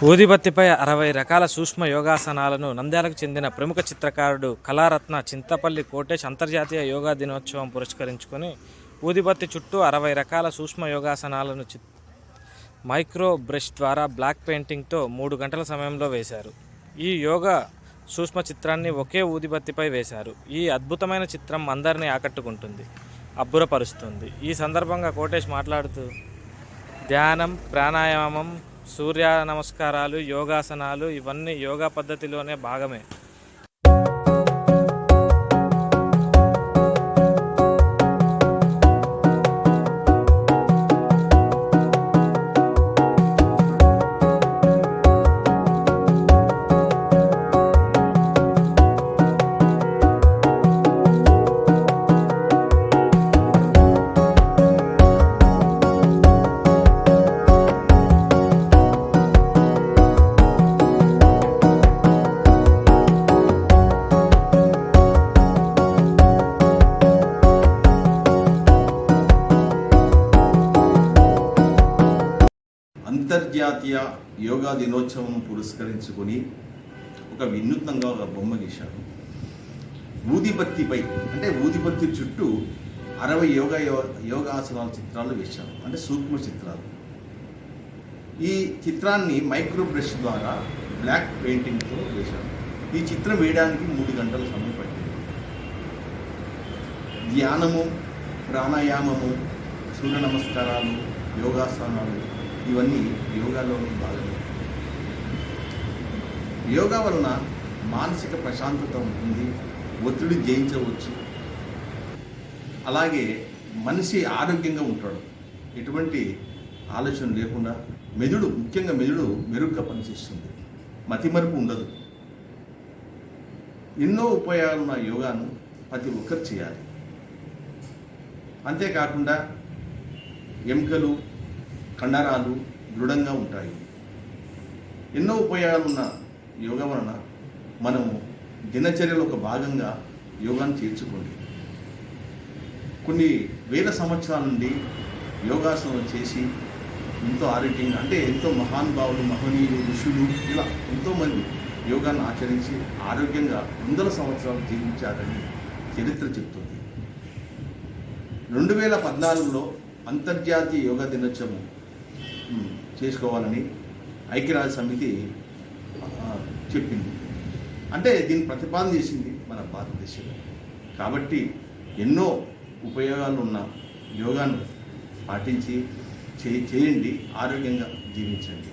ఊదిబత్తిపై 60 రకాల సూక్ష్మ యోగాసనాలను నంద్యాలకు చెందిన ప్రముఖ చిత్రకారుడు కళారత్న చింతపల్లి కోటేష్ అంతర్జాతీయ యోగా దినోత్సవం పురస్కరించుకొని ఊదిబత్తి చుట్టూ 60 రకాల సూక్ష్మ యోగాసనాలను మైక్రో బ్రష్ ద్వారా బ్లాక్ పెయింటింగ్తో 3 గంటల సమయంలో వేశారు. ఈ యోగా సూక్ష్మ చిత్రాన్ని ఒకే ఊదిబత్తిపై వేశారు. ఈ అద్భుతమైన చిత్రం అందరినీ ఆకట్టుకుంటుంది, అబ్బురపరుస్తుంది. ఈ సందర్భంగా కోటేష్ మాట్లాడుతూ, ధ్యానం, ప్రాణాయామం, సూర్య నమస్కారాలు, యోగాసనాలు ఇవన్నీ యోగా పద్ధతిలోనే భాగమే. అంతర్జాతీయ యోగా దినోత్సవం పురస్కరించుకొని ఒక వినూత్నంగా ఒక బొమ్మ గీశారు. ఊదిబత్తిపై అంటే ఊదిబత్తి చుట్టూ 60 యోగాసనాల చిత్రాలు వేశారు, అంటే సూక్ష్మ చిత్రాలు. ఈ చిత్రాన్ని మైక్రో బ్రష్ ద్వారా బ్లాక్ పెయింటింగ్తో వేశారు. ఈ చిత్రం వేయడానికి 3 గంటల సమయం పట్టింది. ధ్యానము, ప్రాణాయామము, సూర్య నమస్కారాలు, యోగాసనాలు ఇవన్నీ యోగాలోని భాగమే. యోగా వలన మానసిక ప్రశాంతత ఉంటుంది, ఒత్తిడి జయించవచ్చు. అలాగే మనిషి ఆరోగ్యంగా ఉంటాడు, ఎటువంటి ఆలోచన లేకుండా. ముఖ్యంగా మెదడు మెరుగ్గా పనిచేస్తుంది, మతిమరుపు ఉండదు. ఎన్నో ఉపయోగాలున్న యోగాను ప్రతి ఒక్కరు చేయాలి. అంతేకాకుండా ఎముకలు, కండరాలు దృఢంగా ఉంటాయి. ఎన్నో ఉపయోగాలున్న యోగా వలన మనము దినచర్యలో ఒక భాగంగా యోగాను చేర్చుకోండి. కొన్ని వేల సంవత్సరాల నుండి యోగాసనం చేసి ఎంతో ఆరోగ్యంగా, అంటే ఎంతో మహానుభావులు, మహనీయులు, ఋషులు ఇలా ఎంతోమంది యోగాను ఆచరించి ఆరోగ్యంగా వందల సంవత్సరాలు జీవించారని చరిత్ర చెప్తుంది. 2014లో అంతర్జాతీయ యోగా దినోత్సవం చేసుకోవాలని ఐక్యరాజ్య సమితి చెప్పింది. అంటే దీన్ని ప్రతిపాదన చేసింది మన భారతదేశంలో. కాబట్టి ఎన్నో ఉపయోగాలు ఉన్న యోగాను పాటించి చేయండి, ఆరోగ్యంగా జీవించండి.